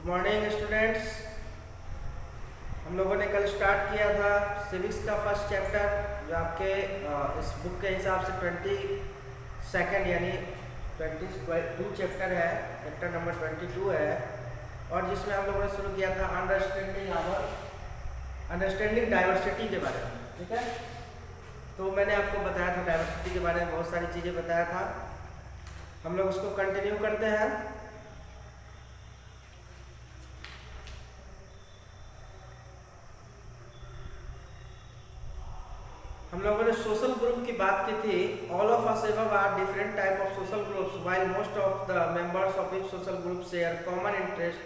Morning students. हम लोगों ने कल स्टार्ट किया था सिविक्स का फर्स्ट चैप्टर, जो आपके इस बुक के हिसाब से 22 यानी 22 चैप्टर है। चैप्टर नंबर 22 है, और जिसमें हम लोगों ने शुरू किया था अंडरस्टैंडिंग डाइवर्सिटी के बारे में। ठीक है, तो मैंने आपको बताया था डाइवर्सिटी के बारे में, बहुत सारी चीज़ें बताया था। हम लोग उसको कंटिन्यू करते हैं। हम लोगों ने सोशल ग्रुप की बात की थी। All of us above are different type of social groups while most of the members of each social group share common interest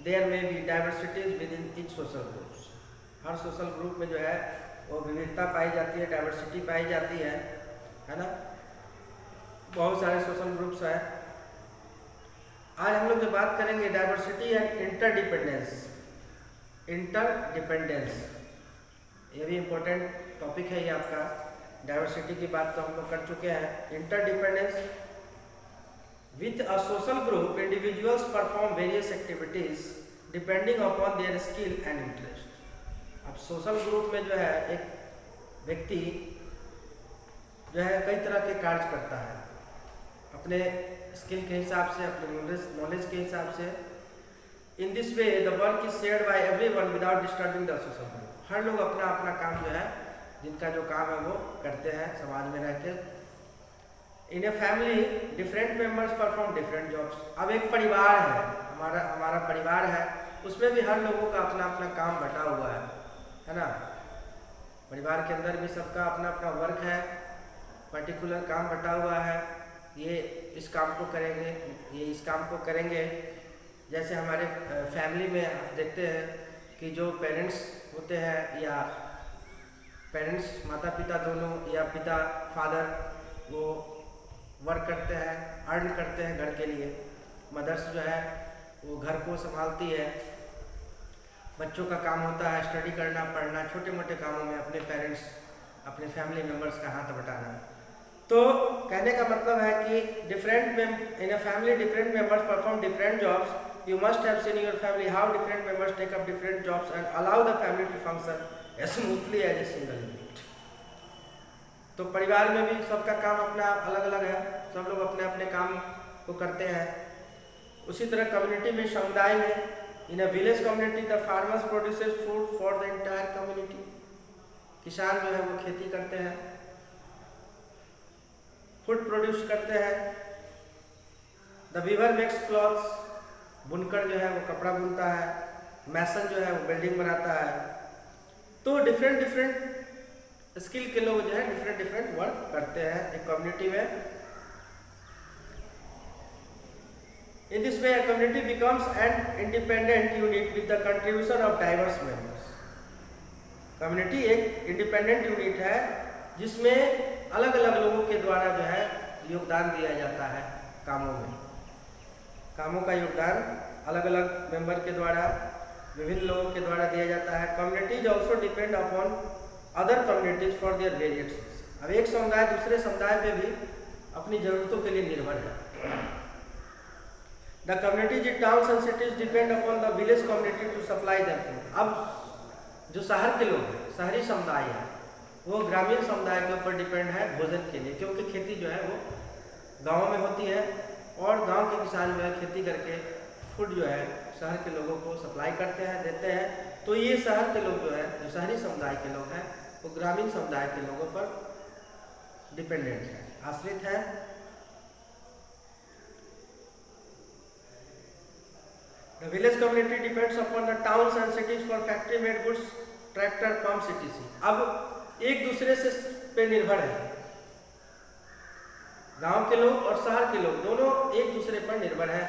there may be diversities within each social groups. हर social group में जो है वो विविधता पाई जाती है, diversity पाई जाती है ना। बहुत सारे सोशल ग्रुप्स हैं। आज हम लोग जो बात करेंगे डाइवर्सिटी एंड इंटरडिपेंडेंस। ये भी इम्पोर्टेंट टॉपिक है ये आपका। डाइवर्सिटी की बात तो हम लोग कर चुके हैं। Interdependence with a social group individuals perform various activities depending upon their skill and interest. अब सोशल ग्रुप में जो है एक व्यक्ति जो है कई तरह के कार्य करता है, अपने स्किल के हिसाब से, अपने नॉलेज के हिसाब से। In this way the work is shared by everyone without disturbing the social group. हर लोग अपना अपना काम जो है, जिनका जो काम है वो करते हैं समाज में रह के। In a family different members perform different jobs. अब एक परिवार है, हमारा परिवार है, उसमें भी हर लोगों का अपना अपना काम बटा हुआ है ना। परिवार के अंदर भी सबका अपना अपना वर्क है, पर्टिकुलर काम बटा हुआ है। ये इस काम को करेंगे, ये इस काम को करेंगे। जैसे हमारे फैमिली में आप देखते हैं कि जो पेरेंट्स होते हैं, या पेरेंट्स माता पिता दोनों, या पिता फादर, वो वर्क करते हैं, अर्न करते हैं घर के लिए। मदर्स जो है वो घर को संभालती है। बच्चों का काम होता है स्टडी करना, पढ़ना, छोटे मोटे कामों में अपने पेरेंट्स, अपने फैमिली मेम्बर्स का हाथ बटाना। तो कहने का मतलब है कि in a family different members perform different jobs. You must have seen in your family how different members take up different jobs and allow the family to function as smoothly as a single unit. तो परिवार में भी सबका काम अपना अलग अलग है, सब लोग अपने अपने काम को करते हैं। उसी तरह कम्युनिटी में, समुदाय में, in a village community the farmers produces food for the entire community. किसान जो है वो खेती करते हैं, फूड प्रोड्यूस करते हैं। द वीवर मेक्स क्लॉथ्स, बुनकर जो है वो कपड़ा बुनता है। मैसन जो है वो बिल्डिंग बनाता है। तो डिफरेंट स्किल के लोग जो है डिफरेंट वर्क करते हैं एक कम्युनिटी में। इन this way community becomes an independent unit with the contribution of diverse members. Community एक इंडिपेंडेंट यूनिट है जिसमें अलग अलग लोगों के द्वारा जो है योगदान दिया जाता है कामों में। कामों का योगदान अलग अलग मेंबर के द्वारा, विभिन्न लोगों के द्वारा दिया जाता है। Communities also depend upon other communities for their various. अब एक समुदाय दूसरे समुदाय पे भी अपनी जरूरतों के लिए निर्भर है। The communities in towns and cities depend upon the village community to supply their food. अब जो शहर के लोग हैं, शहरी समुदाय है, वो ग्रामीण समुदाय के ऊपर डिपेंड है भोजन के लिए, क्योंकि खेती जो है वो गाँव में होती है, और गांव के किसान जो है खेती करके फूड जो है शहर के लोगों को सप्लाई करते हैं, देते हैं। तो ये शहर के लोग जो है, जो शहरी समुदाय के लोग हैं, वो ग्रामीण समुदाय के लोगों पर डिपेंडेंट है, आश्रित है। The village community depends upon the towns and cities for factory made goods, tractor, pumps, etc। अब एक दूसरे से पे निर्भर है। गांव के लोग और शहर के लोग दोनों एक दूसरे पर निर्भर है।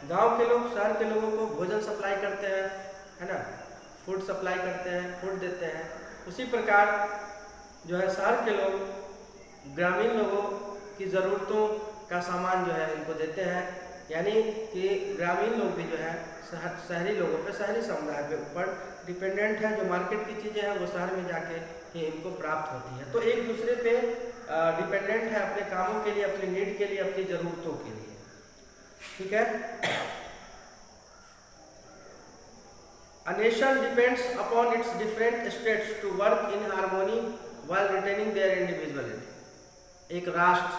गांव के लोग शहर के लोगों को भोजन सप्लाई करते हैं, है ना, फूड सप्लाई करते हैं, फूड देते हैं। उसी प्रकार जो है शहर के लोग ग्रामीण लोगों की ज़रूरतों का सामान जो है इनको देते हैं। यानी कि ग्रामीण लोग भी जो है शहरी लोगों पे, शहरी समुदाय पे ऊपर डिपेंडेंट है। जो मार्केट की चीज़ें हैं वो शहर में जाके ही इनको प्राप्त होती है। तो एक दूसरे पे डिपेंडेंट है अपने कामों के लिए, अपनी नीड के लिए, अपनी ज़रूरतों के लिए। ठीक है। A nation depends upon its different states to work in harmony while retaining their individuality. एक राष्ट्र,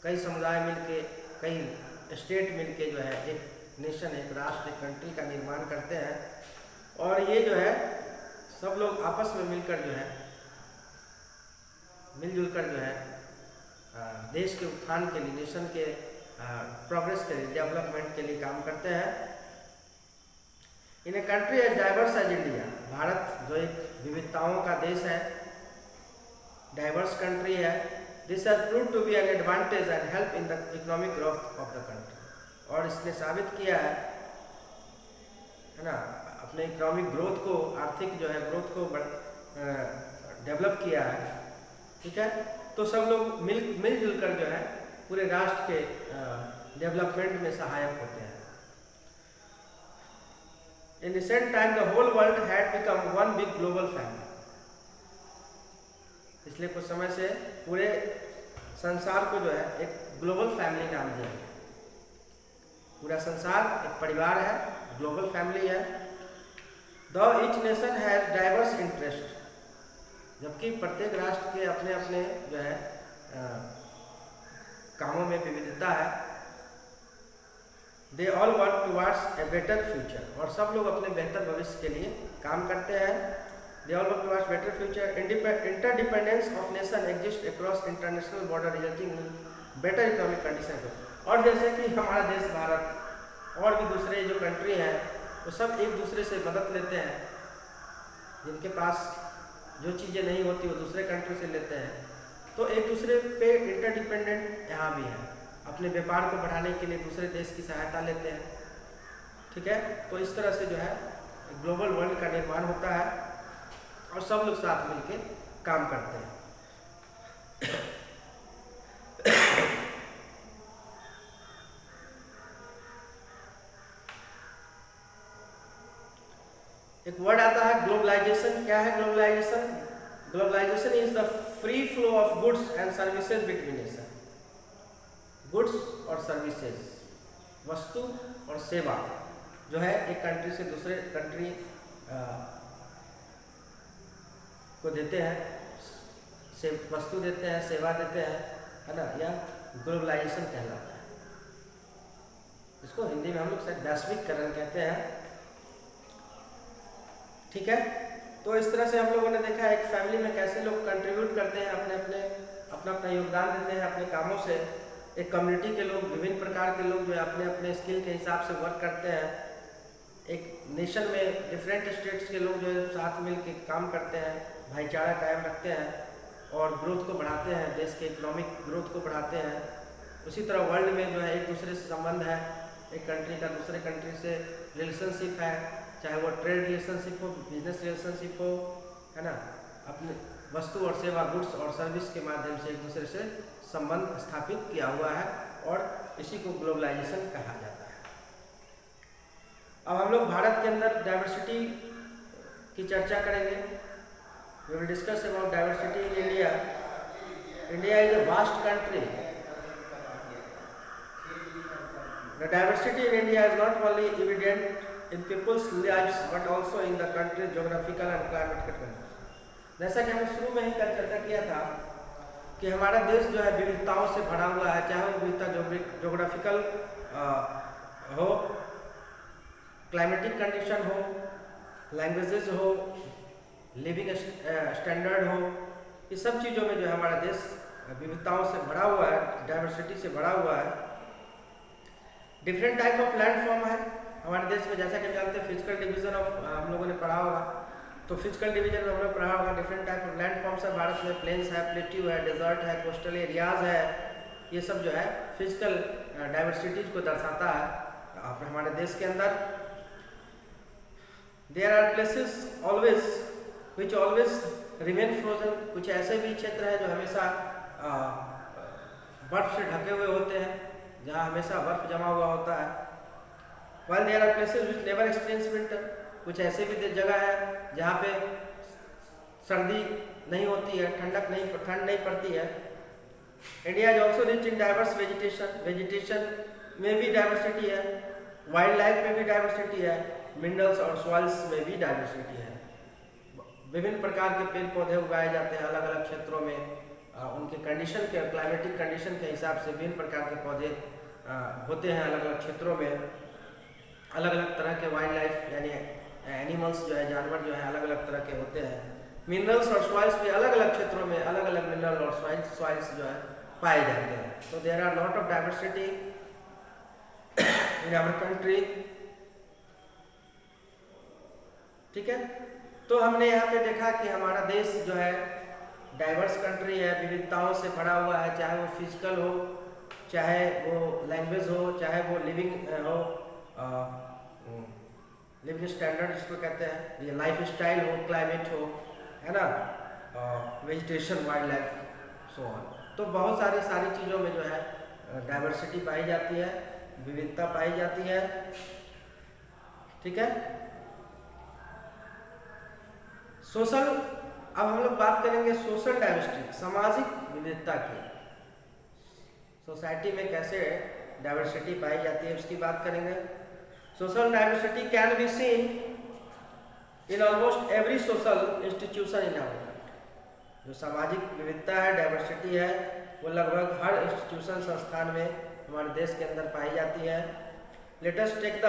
कई समुदाय मिलके, कई स्टेट मिलके जो है एक नेशन, एक राष्ट्र, एक कंट्री का निर्माण करते हैं। और ये जो है सब लोग आपस में मिलकर जो है, मिलजुल कर जो है देश के उत्थान के लिए, नेशन के प्रोग्रेस के लिए, डेवलपमेंट के लिए काम करते हैं। In a country as diverse as India, भारत जो एक विविधताओं का देश है, डाइवर्स कंट्री है, this has proved to be an advantage and help in the economic growth of the country. और इसने साबित किया है ना, अपने इकोनॉमिक ग्रोथ को, आर्थिक जो है ग्रोथ को डेवलप किया है। ठीक है, तो सब लोग मिलजुल कर जो है पूरे राष्ट्र के डेवलपमेंट में सहायक होते हैं। In recent time, the whole world had become one big global family. पिछले कुछ समय से पूरे संसार को जो है एक ग्लोबल फैमिली नाम दिया गया। पूरा संसार एक परिवार है, ग्लोबल फैमिली है। Though each nation has diverse interest, जबकि प्रत्येक राष्ट्र के अपने अपने जो है कामों में विविधता है। They all work towards a better future, और सब लोग अपने बेहतर भविष्य के लिए काम करते हैं। They all work towards better future. Interdependence of nation exists across international border, resulting in better economic conditions. और जैसे कि हमारा देश भारत और भी दूसरे जो कंट्री हैं वो सब एक दूसरे से मदद लेते हैं। जिनके पास जो चीज़ें नहीं होती वो दूसरे कंट्री से लेते हैं। तो एक दूसरे पे इंटरडिपेंडेंट यहाँ भी है, अपने व्यापार को बढ़ाने के लिए दूसरे देश की सहायता लेते हैं। ठीक है, तो इस तरह से जो है ग्लोबल वर्ल्ड का निर्माण होता है और सब लोग साथ मिलके काम करते हैं। एक वर्ड आता है ग्लोबलाइजेशन। क्या है globalisation? Globalisation is the free flow of goods and services between nation. Goods और सर्विसेज, वस्तु और सेवा जो है एक कंट्री से दूसरे कंट्री को देते हैं, से वस्तु देते हैं, सेवा देते हैं, है ना, यह ग्लोबलाइजेशन कहलाता है। इसको हिंदी में हम लोग शायद वैश्विकरण कहते हैं। ठीक है, तो इस तरह से हम लोगों ने देखा एक फैमिली में कैसे लोग कंट्रीब्यूट करते हैं, अपना अपना योगदान देते हैं अपने कामों से। एक कम्युनिटी के लोग, विभिन्न प्रकार के लोग जो है अपने अपने स्किल के हिसाब से वर्क करते हैं। एक नेशन में डिफरेंट स्टेट्स के लोग जो है साथ मिल के काम करते हैं, भाईचारा कायम रखते हैं और ग्रोथ को बढ़ाते हैं, देश के इकोनॉमिक ग्रोथ को बढ़ाते हैं। उसी तरह वर्ल्ड में जो है एक दूसरे से संबंध है, एक कंट्री का दूसरे कंट्री से रिलेशनशिप है, चाहे वो ट्रेड रिलेशनशिप हो, बिजनेस रिलेशनशिप हो, है ना, अपने वस्तु और सेवा, गुड्स और सर्विस के माध्यम से एक दूसरे से संबंध स्थापित किया हुआ है और इसी को ग्लोबलाइजेशन कहा जाता है। अब हम लोग भारत के अंदर डाइवर्सिटी की चर्चा करेंगे। We will discuss about diversity in India. India is a vast country. The diversity in India is not only evident in people's lives but also in the country geographical and climatic condition. जैसा कि हमने शुरू में ही कल चर्चा किया था कि हमारा देश जो है विविधताओं से भरा हुआ है, चाहे वो विविधता ज्योग्राफिकल हो, क्लाइमेटिक कंडीशन हो, लैंग्वेजेस हो, लिविंग स्टैंडर्ड हो, ये सब चीज़ों में जो है हमारा देश विविधताओं से भरा हुआ है, डाइवर्सिटी से भरा हुआ है। Different type of land form है हमारे देश में, जैसा कि जानते हैं फिजिकल डिवीजन ऑफ हम लोगों ने पढ़ा होगा। तो फिजिकल डिवीजन में हमने पढ़ा होगा different type of land forms है भारत में। प्लेन्स है, प्लेट्यू है, डेजर्ट है, कोस्टल एरियाज है। ये सब जो है फिजिकल डाइवर्सिटीज को दर्शाता है हमारे देश के अंदर। There are places always which always remain frozen. कुछ ऐसे भी क्षेत्र हैं जो हमेशा बर्फ से ढके हुए होते हैं, जहाँ हमेशा बर्फ जमा हुआ होता है। while there are places which never experience winter, कुछ ऐसे भी जगह है जहाँ पे सर्दी नहीं होती है, ठंड नहीं पड़ती है। India is also rich in diverse vegetation. Vegetation में भी डाइवर्सिटी है। वाइल्ड लाइफ में भी डाइवर्सिटी है, मिनरल्स और सॉइल्स में भी डाइवर्सिटी है। विभिन्न प्रकार के पेड़ पौधे उगाए जाते हैं अलग अलग क्षेत्रों में, उनके कंडीशन के, क्लाइमेटिक कंडीशन के हिसाब से विभिन्न प्रकार के पौधे होते हैं अलग अलग क्षेत्रों में। अलग अलग तरह के वाइल्ड लाइफ यानी एनिमल्स जो है, जानवर जो है अलग अलग तरह के होते हैं। मिनरल्स और सॉइल्स भी अलग अलग क्षेत्रों में अलग अलग मिनरल और सॉइल्स जो है पाए जाते हैं। तो there are lot of diversity in our country. ठीक है, तो हमने यहाँ पे देखा कि हमारा देश जो है डाइवर्स कंट्री है, विविधताओं से भरा हुआ है, चाहे वो फिजिकल हो, चाहे वो लैंग्वेज हो, चाहे वो लिविंग हो, लिविंग स्टैंडर्ड जिसको कहते हैं, ये लाइफ स्टाइल हो, क्लाइमेट हो, है ना, vegetation, wild life, so on. तो बहुत सारी चीज़ों में जो है डाइवर्सिटी पाई जाती है, विविधता पाई जाती है। ठीक है, सोशल, अब हम लोग बात करेंगे सोशल डाइवर्सिटी, सामाजिक विविधता की। सोसाइटी में कैसे डाइवर्सिटी पाई जाती है उसकी बात करेंगे। Social diversity can be seen in almost every social institution in our country. जो सामाजिक विविधता है, डाइवर्सिटी है, वो लगभग हर इंस्टीट्यूशन, संस्थान में हमारे देश के अंदर पाई जाती है। Let us take the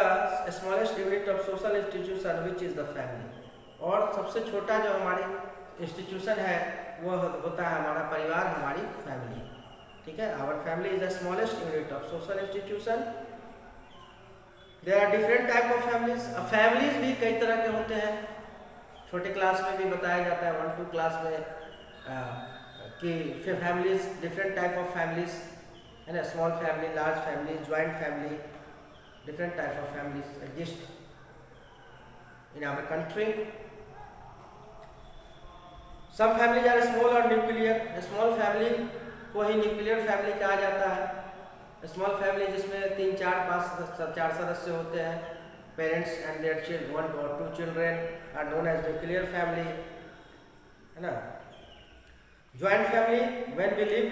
smallest unit of social institution which is the family. और सबसे छोटा जो हमारी इंस्टीट्यूशन है वो होता है हमारा परिवार, हमारी फैमिली। ठीक है, our family is the smallest unit of social institution. There are different type of families. Families भी कई तरह के होते हैं, छोटे क्लास में भी बताया जाता है 1-2 क्लास में कि families, different type of families, है ना, small family, large family, joint family, different type of families exist in our country. Some families are small और न्यूक्लियर। स्मॉल फैमिली को ही न्यूक्लियर फैमिली कहा जाता है। स्मॉल फैमिली जिसमें 3, 4, 5, 4 सदस्य होते हैं, parents and their children, 1 or 2 children are known as nuclear family, है ना। Joint family, when we live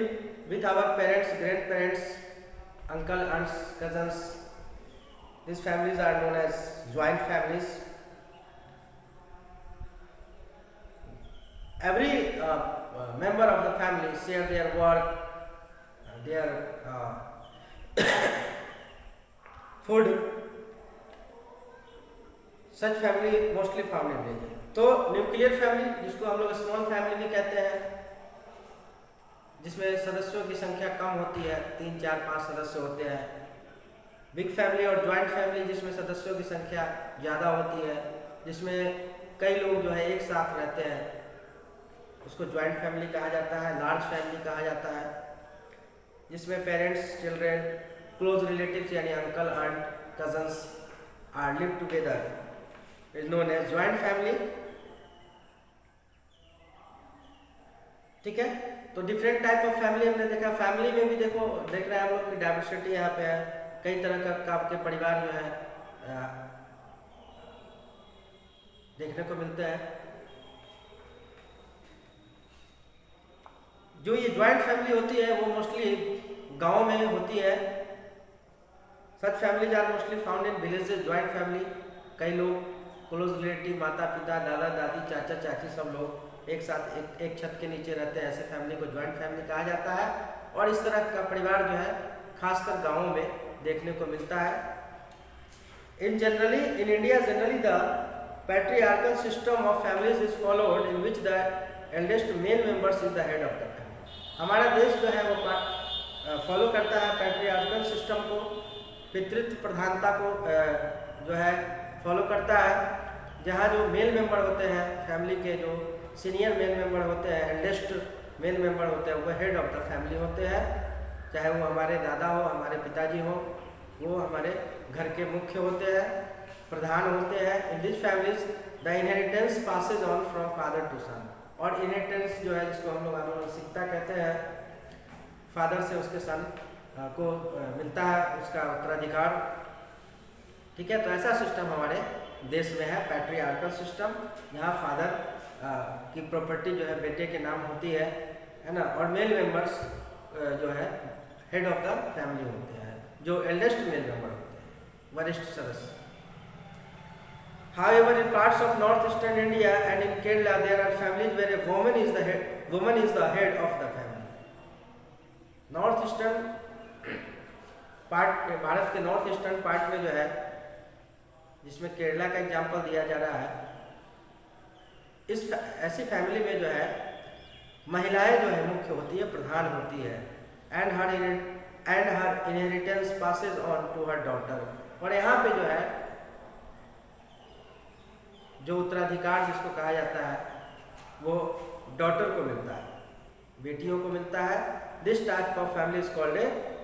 with our parents, grandparents, uncle, aunts, cousins, these families are known as joint families. Every member of the family share their work, their food. Such family mostly found in village. तो nuclear family, जिसको हम लोग small family भी कहते हैं, जिसमें सदस्यों की संख्या कम होती है, 3, 4, 5 सदस्य होते हैं। बिग फैमिली और ज्वाइंट फैमिली, जिसमें सदस्यों की संख्या ज़्यादा होती है, जिसमें कई लोग जो है एक साथ रहते हैं, उसको ज्वाइंट फैमिली कहा जाता है। लार्ज फैमिली कहा जाता है, जिसमें पेरेंट्स, चिल्ड्रन, क्लोज रिलेटिव्स यानी uncle, aunt, cousins are live together, is known as joint family. ठीक है, तो डिफरेंट टाइप ऑफ फैमिली हमने देखा। फैमिली में भी देख रहे हैं हम लोग की डाइवर्सिटी यहाँ पे है, कई तरह का आपके परिवार जो है देखने को मिलते हैं। जो ये ज्वाइंट फैमिली होती है वो मोस्टली गांव में होती है। Such families are mostly found in villages. Joint family, कई लोग क्लोज रिलेटिव, माता पिता, दादा दादी, चाचा चाची, सब लोग एक साथ एक छत के नीचे रहते हैं, ऐसे फैमिली को ज्वाइंट फैमिली कहा जाता है। और इस तरह का परिवार जो है खासकर गाँवों में देखने को मिलता है। In India generally the patriarchal system of families is followed in which the eldest male members is the head of the family. हमारा देश जो है वो फॉलो करता है पैट्रियार्कल सिस्टम को, पितृत्व प्रधानता को जो है फॉलो करता है, जहाँ जो मेल मेंबर होते हैं फैमिली के, जो सीनियर मेल मेंबर होते हैं, एल्डेस्ट मेल मेंबर होते हैं, वो हेड ऑफ द फैमिली होते हैं। चाहे वो हमारे दादा हो, हमारे पिताजी हो, वो हमारे घर के मुख्य होते हैं, प्रधान होते हैं। In this families the inheritance passes on from father to son. और इनहेरिटेंस जो है, जिसको हम लोग आनुवंशिकता कहते हैं, फादर से उसके सन को मिलता है उसका उत्तराधिकार। ठीक है, तो ऐसा सिस्टम हमारे देश में है, पैट्रियार्कल सिस्टम, जहाँ फादर की प्रॉपर्टी जो है बेटे के नाम होती है ना। और मेल मेंबर्स जो है हेड ऑफ द फैमिली होते हैं, जो एल्डेस्ट मेल मेंबर होते हैं। वरिष्ठ सदस्य। However, in parts of northeastern India and in Kerala, there are families where a woman is the head of the family. North eastern part, Bharat के north eastern part में जो है, जिसमें केरला का एग्जाम्पल दिया जा रहा है, इस ऐसी फैमिली में जो है महिलाएं जो है मुख्य होती है, प्रधान होती है, and her inheritance passes on to her daughter. और यहाँ पे जो है जो उत्तराधिकार जिसको कहा जाता है वो डॉटर को मिलता है, बेटियों को मिलता है। This type of family is called a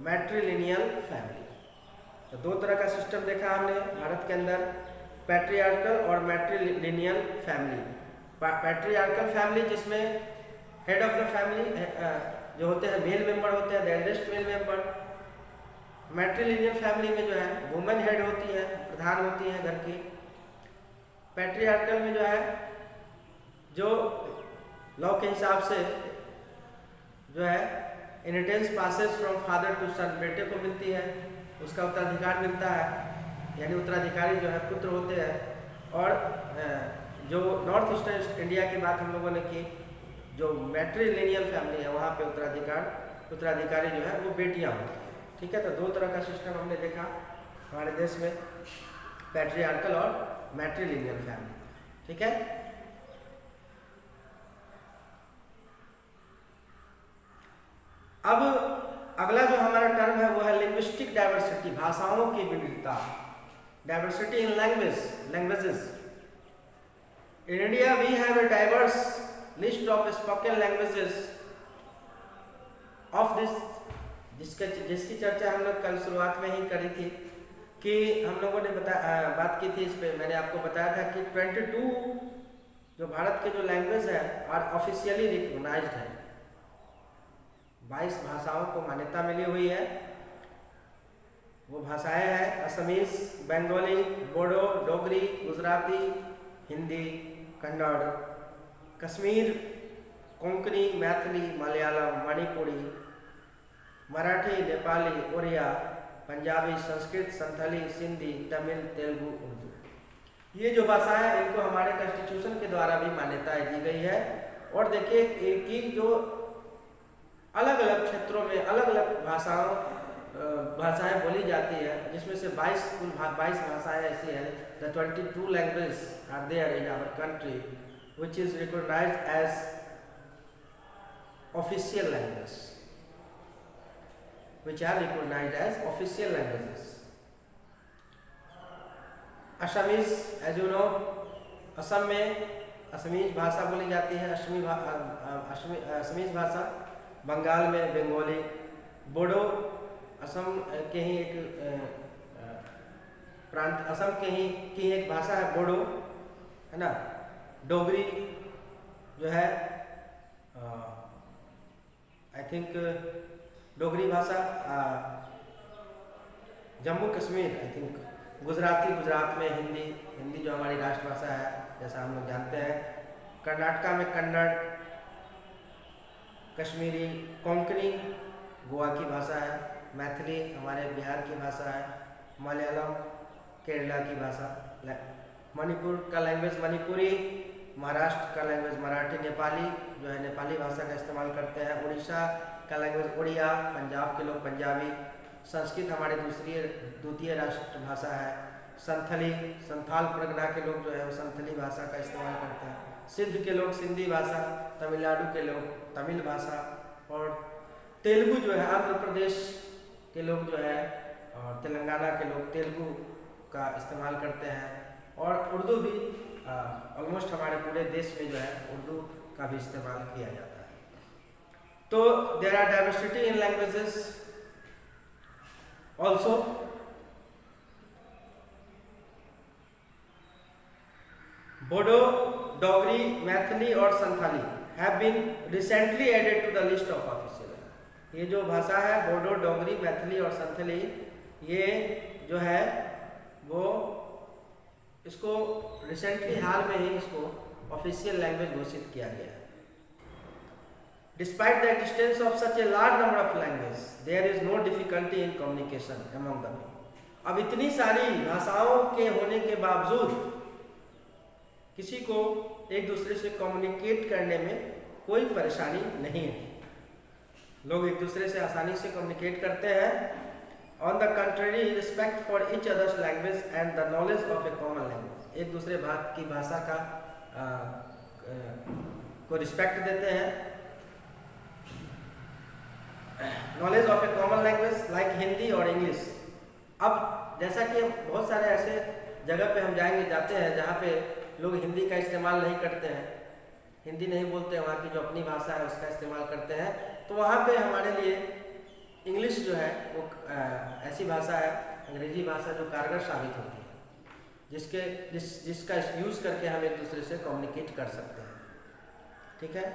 matrilineal family. तो दो तरह का सिस्टम देखा हमने भारत के अंदर, पैट्रियार्कल और मैट्रिलिनियल फैमिली। पैट्रियार्कल फैमिली जिसमें हेड ऑफ द फैमिली जो होते हैं मेल मेंबर होते हैं, the eldest male member. Matrilineal family में जो है वुमेन हेड होती है, प्रधान होती है घर की। पैट्रियार्कल में जो है जो लॉ के हिसाब से जो है inheritance passes from father to son, बेटे को मिलती है, उसका उत्तराधिकार मिलता है, यानी उत्तराधिकारी जो है पुत्र होते हैं। और जो नॉर्थ ईस्टर्न इंडिया की बात हम लोगों ने की, जो मैट्रिलिनियल फैमिली है वहाँ पे उत्तराधिकारी जो है वो बेटियाँ होती हैं। ठीक है, तो दो तरह का सिस्टम हमने देखा हमारे देश में, पैट्रियार्कल और मैट्रिलिनियल फैमिली। ठीक है, अब अगला जो हमारा टर्म है वो है लिंग्विस्टिक डाइवर्सिटी, भाषाओं की विविधता। Diversity in languages. In India we have a diverse list of spoken languages of जिसकी चर्चा हम लोग कल शुरुआत में ही करी थी कि हम लोगों ने बात की थी इस पे। मैंने आपको बताया था कि 22 जो भारत के जो लैंग्वेज है और ऑफिशियली रिकॉग्नाइज्ड है, 22 भाषाओं को मान्यता मिली हुई है। वो भाषाएं हैं असमीज, बंगाली, बोडो, डोगरी, गुजराती, हिंदी, कन्नड़, कश्मीर, कोंकणी, मैथिली, मलयालम, मणिपुरी, मराठी, नेपाली, उड़िया, पंजाबी, संस्कृत, संथाली, सिंधी, तमिल, तेलुगु, उर्दू। ये जो भाषाएं हैं इनको हमारे कॉन्स्टिट्यूशन के द्वारा भी मान्यता दी गई है। और देखिए कि जो अलग अलग क्षेत्रों में अलग अलग भाषाएं बोली जाती है, जिसमें से 22 भाषाएं ऐसी हैं। The 22 language are there in our country which is recognised as official language, which are recognized as official languages. Assamese, as you know, Assam में असमीज भाषा बोली जाती है, असमीज भाषा। बंगाल में बंगाली, बोडो असम के ही एक प्रांत, असम के ही की एक भाषा है बोडो, है ना। डोगरी जो है आई थिंक डोगरी भाषा जम्मू कश्मीर, आई थिंक गुजराती, गुजरात में हिंदी जो हमारी राष्ट्रभाषा है जैसा हम लोग जानते हैं। कर्नाटका में कन्नड़, कश्मीरी, कोंकणी गोवा की भाषा है, मैथिली हमारे बिहार की भाषा है, मलयालम केरला की भाषा, मणिपुर का लैंग्वेज मणिपुरी, महाराष्ट्र का लैंग्वेज मराठी, नेपाली जो है नेपाली भाषा का इस्तेमाल करते हैं, उड़ीसा का लैंग्वेज उड़िया, पंजाब के लोग पंजाबी, संस्कृत हमारी द्वितीय राष्ट्रभाषा है, संथाल परगना के लोग जो है वो संथली भाषा का इस्तेमाल करते हैं, सिंध के लोग सिंधी भाषा, तमिलनाडु के लोग तमिल भाषा, और तेलुगु जो है आंध्र प्रदेश के लोग जो है और तेलंगाना के लोग तेलुगु का इस्तेमाल करते हैं। और उर्दू भी ऑलमोस्ट हमारे पूरे देश में जो है उर्दू का भी इस्तेमाल किया जाता है। तो there are diversity in languages also. Bodo, Dogri, Maithili और Santhali have been recently added to the list of official. ये जो भाषा है बोडो, डोगरी, मैथिली और संथाली, ये जो है वो इसको रिसेंटली हाल में ही इसको ऑफिशियल लैंग्वेज घोषित किया गया है। Despite the existence of such a large number of languages, there is no difficulty in communication among them. अब इतनी सारी भाषाओं के होने के बावजूद किसी को एक दूसरे से कम्युनिकेट करने में कोई परेशानी नहीं है, लोग एक दूसरे से आसानी से कम्युनिकेट करते हैं। On the country respect for each others language and the knowledge of A common language, एक दूसरे की भाषा का को रिस्पेक्ट देते हैं। Knowledge of A common language like Hindi और इंग्लिश। अब जैसा कि बहुत सारे ऐसे जगह पे हम जाते हैं जहाँ पे लोग हिंदी का इस्तेमाल नहीं करते हैं, हिंदी नहीं बोलते हैं, वहाँ की जो अपनी भाषा है उसका इस्तेमाल करते हैं, तो वहाँ पे हमारे लिए इंग्लिश जो है वो ऐसी भाषा है, अंग्रेजी भाषा जो कारगर साबित होती है, जिसका यूज़ करके हम एक दूसरे से कम्युनिकेट कर सकते हैं। ठीक है,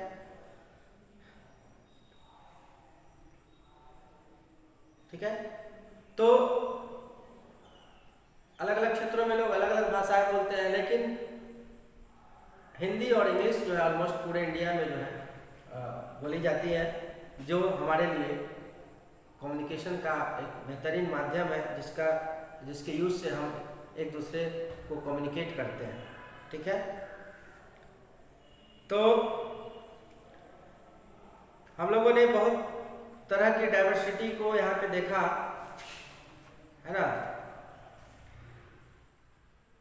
ठीक है। तो अलग अलग क्षेत्रों में लोग अलग अलग भाषाएं बोलते हैं, लेकिन हिंदी और इंग्लिश जो है ऑलमोस्ट पूरे इंडिया में जो है बोली जाती है, जो हमारे लिए कम्युनिकेशन का एक बेहतरीन माध्यम है, जिसके यूज़ से हम एक दूसरे को कम्युनिकेट करते हैं। ठीक है, तो हम लोगों ने बहुत तरह की डाइवर्सिटी को यहाँ पे देखा है ना,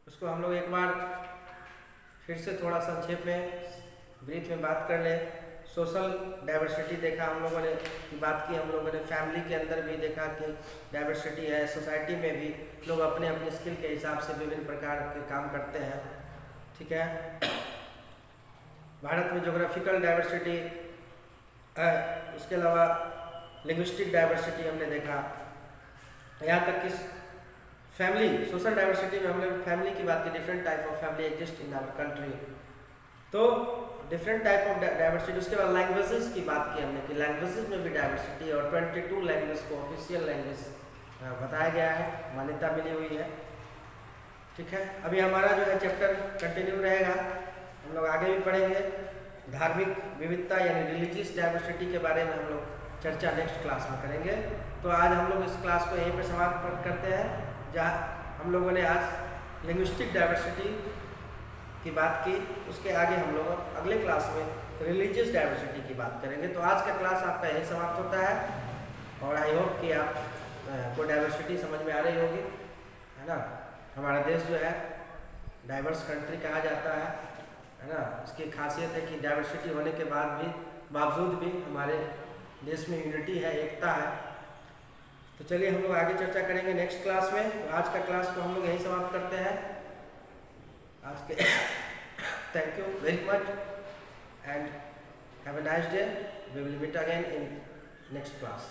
उसको हम लोग एक बार फिर से थोड़ा संक्षेप में ब्रीफ में बात कर ले। सोशल डाइवर्सिटी देखा हम लोगों ने, की बात की हम लोगों ने, फैमिली के अंदर भी देखा कि डाइवर्सिटी है, सोसाइटी में भी लोग अपने अपने स्किल के हिसाब से विभिन्न प्रकार के काम करते हैं। ठीक है, भारत में जोग्राफिकल डाइवर्सिटी है, उसके अलावा लिंग्विस्टिक डाइवर्सिटी हमने देखा, यहाँ तक कि फैमिली सोशल डाइवर्सिटी में हमने फैमिली की बात की, different type of family exist in our country, तो डिफरेंट टाइप ऑफ डाइवर्सिटी। उसके बाद लैंग्वेजेस की बात की हमने कि लैंग्वेजेस में भी डाइवर्सिटी, और 22 लैंग्वेज को ऑफिशियल लैंग्वेज बताया गया है, मान्यता मिली हुई है। ठीक है, अभी हमारा जो है चैप्टर कंटिन्यू रहेगा, हम लोग आगे भी पढ़ेंगे। धार्मिक विविधता यानी रिलीजियस डाइवर्सिटी के बारे में हम लोग चर्चा नेक्स्ट क्लास में करेंगे। तो आज हम लोग इस क्लास को यहीं पर समाप्त करते हैं, जहाँ हम लोगों ने आज लिंग्विस्टिक डाइवर्सिटी की बात की, उसके आगे हम लोग अगले क्लास में रिलीजियस डाइवर्सिटी की बात करेंगे। तो आज का क्लास आपका यही समाप्त होता है, और आई होप कि आप को डाइवर्सिटी समझ में आ रही होगी, है ना। हमारा देश जो है डाइवर्स कंट्री कहा जाता है ना। इसकी खासियत है कि डाइवर्सिटी होने के बावजूद भी हमारे देश में यूनिटी है, एकता है। तो चलिए हम लोग आगे चर्चा करेंगे नेक्स्ट क्लास में। तो आज का क्लास को हम लोग यहीं समाप्त करते हैं आज के। Thank you very much and have a nice day. We will meet again in next class.